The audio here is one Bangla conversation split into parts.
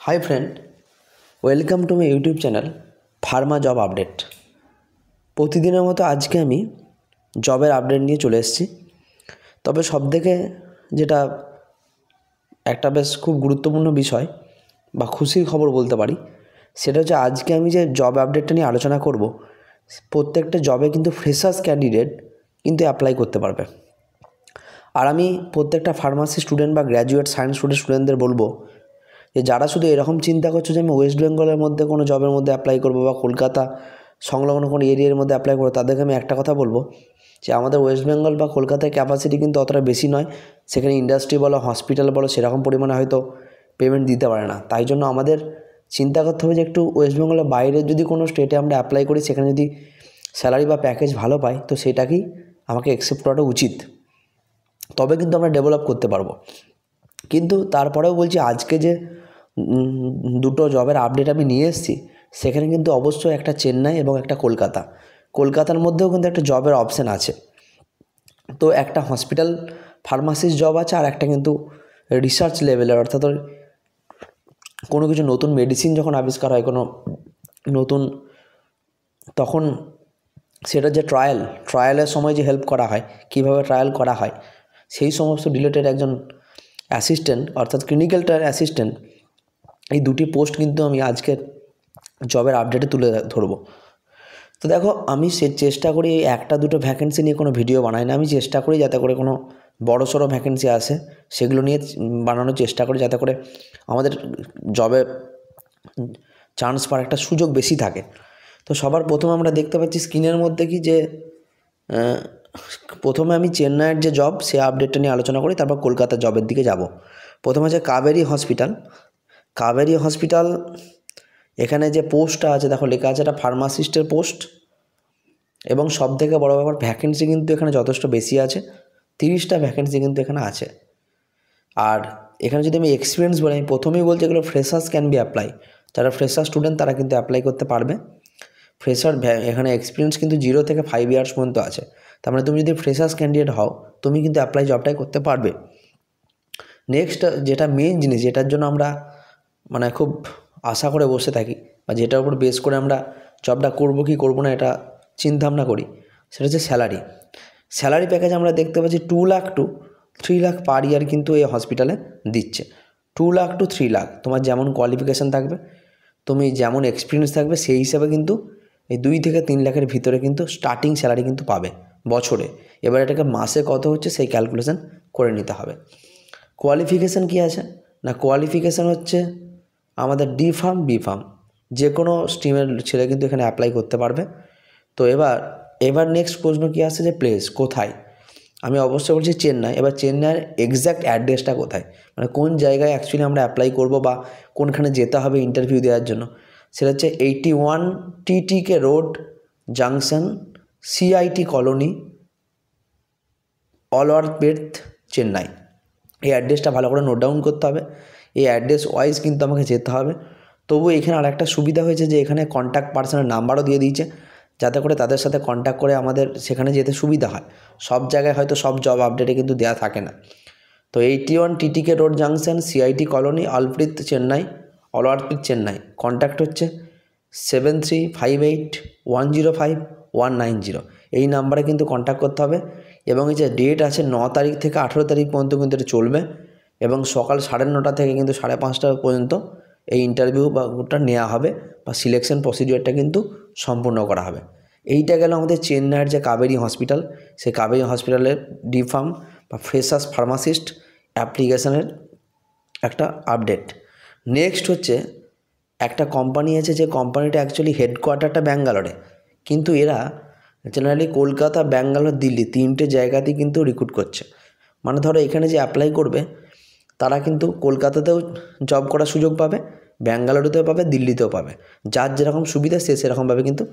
Hi friend, welcome to my YouTube channel Pharma job update. প্রতিদিনের মতো আজকে আমি জবের আপডেট নিয়ে চলে এসেছি। তবে সবথেকে যেটা একটা বেশ খুব গুরুত্বপূর্ণ বিষয় বা খুশির খবর বলতে পারি, সেটা হচ্ছে আজকে আমি যে জব আপডেটটা নিয়ে আলোচনা করব, প্রত্যেকটা জবে কিন্তু ফ্রেশার্স ক্যান্ডিডেট কিন্তু অ্যাপ্লাই করতে পারবে। আর আমি প্রত্যেকটা ফার্মাসি স্টুডেন্ট বা গ্র্যাজুয়েট সায়েন্স স্টুডেন্টদের বলবো যে যারা শুধু এরকম চিন্তা করছো যে আমি ওয়েস্ট বেঙ্গলের মধ্যে কোনো জবের মধ্যে অ্যাপ্লাই করবো বা কলকাতা সংলগ্ন কোনো এরিয়ার মধ্যে অ্যাপ্লাই করবো, তাদেরকে আমি একটা কথা বলবো যে আমাদের ওয়েস্ট বেঙ্গল বা কলকাতার ক্যাপাসিটি কিন্তু অতটা বেশি নয়। সেখানে ইন্ডাস্ট্রি বলো, হসপিটাল বলো, সেরকম পরিমাণে হয়তো পেমেন্ট দিতে পারে না। তাই জন্য আমাদের চিন্তা করতে হবে যে একটু ওয়েস্ট বেঙ্গলের বাইরে যদি কোনো স্টেটে আমরা অ্যাপ্লাই করি, সেখানে যদি স্যালারি বা প্যাকেজ ভালো পাই, তো সেটাকেই আমাকে অ্যাকসেপ্ট করাটা উচিত। তবে কিন্তু আমরা ডেভেলপ করতে পারবো। কিন্তু তারপরেও বলছি, আজকে যে দুটো জবের আপডেট আমি নিয়ে এসেছি, সেখানে কিন্তু অবশ্যই একটা চেন্নাই এবং একটা কলকাতার মধ্যেও কিন্তু একটা জবের অপশান আছে। তো একটা হসপিটাল ফার্মাসিস্ট জব আছে, আর একটা কিন্তু রিসার্চ লেভেলের, অর্থাৎ কোনো কিছু নতুন মেডিসিন যখন আবিষ্কার হয় কোনো নতুন, তখন সেটা যে ট্রায়ালের সময় যে হেল্প করা হয়, কীভাবে ট্রায়াল করা হয়, সেই সমস্ত রিলেটেড একজন অ্যাসিস্ট্যান্ট, অর্থাৎ ক্লিনিক্যাল ট্রায়াল অ্যাসিস্ট্যান্ট, এই দুটি পোস্ট কিন্তু আমি আজকের জবের আপডেটে তুলে ধরবো। তো দেখো, আমি চেষ্টা করি একটা দুটো ভ্যাকেন্সি নিয়ে কোনো ভিডিও বানাই না। আমি চেষ্টা করি যাতে করে কোনো বড়সড় ভ্যাকেন্সি আসে সেগুলো নিয়ে বানানোর চেষ্টা করি, যাতে করে আমাদের জবে চান্স পাওয়ার একটা সুযোগ বেশি থাকে। তো সবার প্রথমে আমরা দেখতে পাচ্ছি স্ক্রিনের মধ্যে কি যে প্রথমে আমি চেন্নাইয়ের যে জব, সে আপডেটটা নিয়ে আলোচনা করি, তারপর কলকাতার জবের দিকে যাব। প্রথমে আছে কাবেরী হসপিটাল। এখানে যে পোস্টটা আছে, দেখো লেখা আছে এটা ফার্মাসিস্টের পোস্ট, এবং সবথেকে বড় ব্যাপার ভ্যাকেন্সি কিন্তু এখানে যথেষ্ট বেশি আছে, 30টা ভ্যাকেন্সি কিন্তু এখানে আছে। আর এখানে যদি আমি এক্সপিরিয়েন্স বলি, আমি প্রথমেই বলছি এগুলো ফ্রেশার্স ক্যান বি অ্যাপ্লাই। যারা ফ্রেশার স্টুডেন্ট তারা কিন্তু অ্যাপ্লাই করতে পারবে। এখানে এক্সপিরিয়েন্স কিন্তু 0 থেকে 5 ইয়ার্স পর্যন্ত আছে। তার মানে তুমি যদি ফ্রেশার্স ক্যান্ডিডেট হও, তুমি কিন্তু অ্যাপ্লাই জবটাই করতে পারবে। নেক্সট যেটা মেন জিনিস, যেটার জন্য আমরা খুব আশা করে বসে থাকি, বা যেটার উপর বেস করে আমরা জবটা করবো কি করবো না এটা চিন্তাভাবনা করি, সেটা হচ্ছে স্যালারি প্যাকেজ। আমরা দেখতে পাচ্ছি 2 লাখ টু 3 লাখ পার ইয়ার কিন্তু এই হসপিটালে দিচ্ছে। 2 লাখ টু 3 লাখ, তোমার যেমন কোয়ালিফিকেশান থাকবে, তুমি যেমন এক্সপিরিয়েন্স থাকবে, সেই হিসাবে কিন্তু এই 2 থেকে 3 লাখের ভিতরে কিন্তু স্টার্টিং স্যালারি কিন্তু পাবে বছরে। এবার এটাকে মাসে কত হচ্ছে সেই ক্যালকুলেশন করে নিতে হবে। কোয়ালিফিকেশান কী আছে না, কোয়ালিফিকেশান হচ্ছে আমাদের ডি ফার্ম, বি ফার্ম, যে কোনো স্ট্রিমের ছেলে কিন্তু এখানে অ্যাপ্লাই করতে পারবে। তো এবার নেক্সট প্রশ্ন কী আসছে যে প্লেস কোথায়। আমি অবশ্যই বলছি চেন্নাই। এবার চেন্নাইয়ের এক্স্যাক্ট অ্যাড্রেসটা কোথায়, কোন জায়গায় অ্যাকচুয়ালি আমরা অ্যাপ্লাই করব বা কোনখানে যেতে হবে ইন্টারভিউ দেওয়ার জন্য, সেটা হচ্ছে 81 TTK road junction, CIT colony, Alwarpet, Chennai. এই অ্যাড্রেসটা ভালো করে নোট ডাউন করতে হবে। এই অ্যাড্রেস ওয়াইজ কিন্তু আমাকে যেতে হবে। তবু এখানে আরেকটা সুবিধা হয়েছে যে এখানে কন্ট্যাক্ট পার্সনের নাম্বারও দিয়ে দিয়েছে, যাতে করে তাদের সাথে কন্ট্যাক্ট করে আমাদের সেখানে যেতে সুবিধা হয়। সব জায়গায় হয়তো সব জব আপডেটে কিন্তু দেওয়া থাকে না। তো 81 TTK road junction, CIT colony, Alwarpet, Chennai. Contact হচ্ছে 7358105190। এই নাম্বারে কিন্তু কন্ট্যাক্ট করতে হবে। এবং এই যে ডেট আছে 9 তারিখ থেকে 18 তারিখ পর্যন্ত কিন্তু এটা চলবে, এবং সকাল 9:30 থেকে কিন্তু 5:30 পর্যন্ত এই ইন্টারভিউ বা ওটা নেওয়া হবে, বা সিলেকশন প্রসিডিওরটা কিন্তু সম্পূর্ণ করা হবে। এইটা গেল আমাদের চেন্নাইয়ের যে কাবেরী হসপিটাল, সেই কাবেরী হসপিটালের ডি ফার্ম বা ফ্রেশার্স ফার্মাসিস্ট অ্যাপ্লিকেশানের একটা আপডেট। নেক্সট হচ্ছে একটা কোম্পানি আছে, যে কোম্পানিটা অ্যাকচুয়ালি হেডকোয়ার্টারটা ব্যাঙ্গালোরে, কিন্তু এরা জেনারেলি কলকাতা, ব্যাঙ্গালোর, দিল্লি 3টে জায়গাতেই কিন্তু রিক্রুট করছে। ধরো এখানে যে অ্যাপ্লাই করবে তারা কিন্তু কলকাতাতেও জব করার সুযোগ পাবে, ব্যাঙ্গালোরেতেও পাবে, দিল্লিতেও পাবে। যার যেরকম সুবিধা সে সেরকমভাবে কিন্তু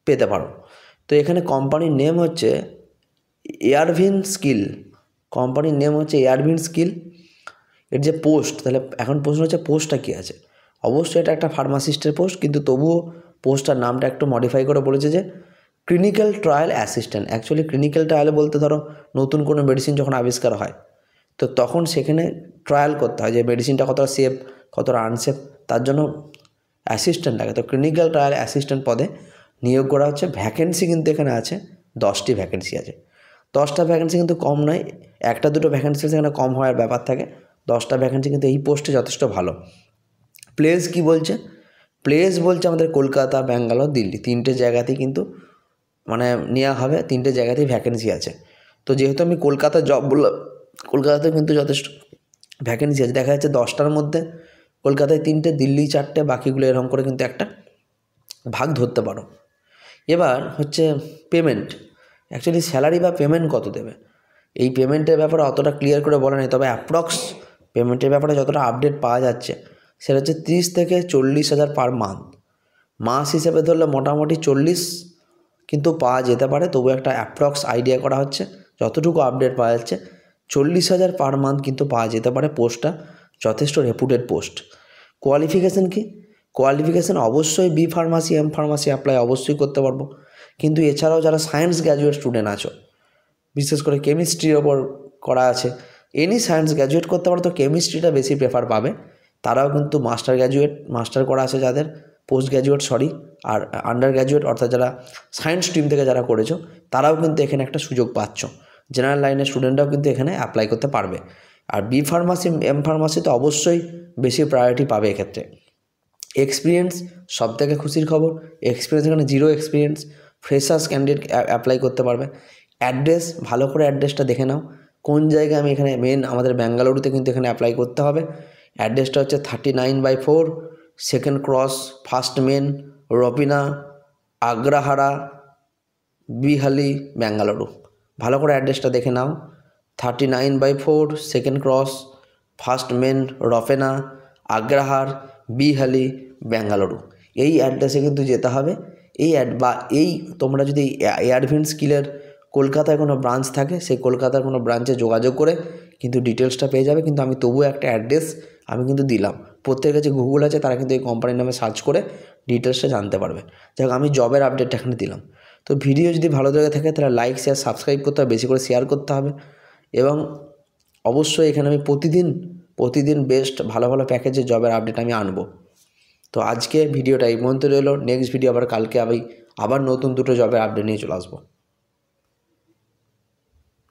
পেতে পারো। তো এখানে কোম্পানির নেম হচ্ছে এয়ারভিন স্কিল। এর যে পোস্ট, তাহলে এখন প্রশ্ন হচ্ছে পোস্টটা কী আছে। অবশ্যই এটা একটা ফার্মাসিস্টের পোস্ট, কিন্তু তবুও পোস্টটার নামটা একটু মডিফাই করে বলেছে যে clinical trial assistant. Actually clinical ট্রায়ালে বলতে ধরো নতুন কোনো মেডিসিন যখন আবিষ্কার হয়, তো তখন সেখানে ট্রায়াল করতে হয় যে মেডিসিনটা কতটা সেফ, কতটা আনসেফ, তার জন্য অ্যাসিস্ট্যান্ট লাগে। তো ক্লিনিক্যাল ট্রায়াল অ্যাসিস্ট্যান্ট পদে নিয়োগ করা হচ্ছে। ভ্যাকেন্সি কিন্তু এখানে আছে 10টি ভ্যাকেন্সি আছে। 10টা ভ্যাকেন্সি কিন্তু কম নয়, একটা দুটো ভ্যাকেন্সি সেখানে কম হওয়ার ব্যাপার থাকে। 10টা ভ্যাকেন্সি কিন্তু এই পোস্টে যথেষ্ট ভালো। প্লেস কি বলছে? প্লেস বলছে আমাদের কলকাতা, ব্যাঙ্গালোর, দিল্লি, 3টে জায়গাতেই কিন্তু মানে নেওয়া হবে, 3টে জায়গাতেই ভ্যাকেন্সি আছে। তো যেহেতু আমি কলকাতা জব বললাম, কলকাতাতে কিন্তু যথেষ্ট ভ্যাকেন্সি আছে। দেখা যাচ্ছে 10টার মধ্যে কলকাতায় 3টে, দিল্লি 4টে, বাকিগুলো এরকম করে কিন্তু একটা ভাগ ধরতে পারো। এবার হচ্ছে পেমেন্ট। অ্যাকচুয়ালি স্যালারি বা পেমেন্ট কত দেবে এই পেমেন্টের ব্যাপারে অতটা ক্লিয়ার করে বলা নেই, তবে অ্যাপ্রক্স পেমেন্টের ব্যাপারে যতটা আপডেট পাওয়া যাচ্ছে সেটা হচ্ছে 30 থেকে 40,000 পার মান্থ। মাস হিসেবে ধরলে মোটামুটি 40 কিন্তু পাওয়া যেতে পারে, তবু একটা অ্যাপ্রক্স আইডিয়া করা হচ্ছে। যতটুকু আপডেট পাওয়া যাচ্ছে 40,000 পার মান্থ কিন্তু পাওয়া যেতে পারে। পোস্টটা যথেষ্ট রেপুটেড পোস্ট। কোয়ালিফিকেশান কি? কোয়ালিফিকেশান অবশ্যই B pharmacy, M pharmacy apply অবশ্যই করতে পারবো, কিন্তু এছাড়াও যারা সায়েন্স গ্র্যাজুয়েট স্টুডেন্ট আছো, বিশেষ করে কেমিস্ট্রির ওপর করা আছে, এনি সায়েন্স গ্র্যাজুয়েট করতে পারো, তো কেমিস্ট্রিটা বেশি প্রেফার পাবে। তারাও কিন্তু মাস্টার করা আছে যাদের, পোস্ট গ্র্যাজুয়েট আর আন্ডার গ্র্যাজুয়েট অর্থাৎ যারা সায়েন্স স্ট্রিম থেকে যারা করেছো তারাও কিন্তু এখানে একটা সুযোগ পাচ্ছ। জেনারেল লাইনের স্টুডেন্টরাও কিন্তু এখানে অ্যাপ্লাই করতে পারবে। আর বি ফার্মাসি, এম ফার্মাসি তো অবশ্যই বেশি প্রায়োরিটি পাবে এক্ষেত্রে। এক্সপিরিয়েন্স সবথেকে খুশির খবর, এক্সপিরিয়েন্স এখানে 0 এক্সপিরিয়েন্স, ফ্রেশার্স ক্যান্ডিডেট অ্যাপ্লাই করতে পারবে। অ্যাড্রেস, ভালো করে অ্যাড্রেসটা দেখে নাও কোন জায়গায়। আমি এখানে আমাদের ব্যাঙ্গালুরুতে কিন্তু এখানে অ্যাপ্লাই করতে হবে। অ্যাড্রেসটা হচ্ছে 39/4 second cross, first main, Rupena, Agrahara, বিহালি, ব্যাঙ্গালুরু। ভালো করে অ্যাড্রেসটা দেখে নাও। 39/4 second cross, first main, Rupena, Agrahara, বিহালি, ব্যাঙ্গালুরু। এই অ্যাড্রেসে কিন্তু যেতে হবে। এই তোমরা যদি এয়ারভিন স্কিলের কলকাতায় কোনো ব্রাঞ্চ থাকে, সেই কলকাতার কোনো ব্রাঞ্চে যোগাযোগ করে কিন্তু ডিটেলসটা পেয়ে যাবে। কিন্তু আমি তবুও একটা অ্যাড্রেস আমি কিন্তু দিলাম। প্রত্যেকের কাছে গুগল আছে, তারা কিন্তু এই কোম্পানির নামে সার্চ করে ডিটেলসটা জানতে পারবে। যাই হোক, আমি জবের আপডেটটা এখানে দিলাম। তো ভিডিও যদি ভালো লেগে থাকে তাহলে লাইক, শেয়ার, সাবস্ক্রাইব করতে হবে, বেশি করে শেয়ার করতে হবে। এবং অবশ্যই এখানে আমি প্রতিদিন বেস্ট ভালো ভালো প্যাকেজের জবের আপডেট আমি আনবো। তো আজকে ভিডিওটা এই পর্যন্ত রইলো। নেক্সট ভিডিও আবার কালকে আবার নতুন 2টো জবের আপডেট নিয়ে চলে আসবো।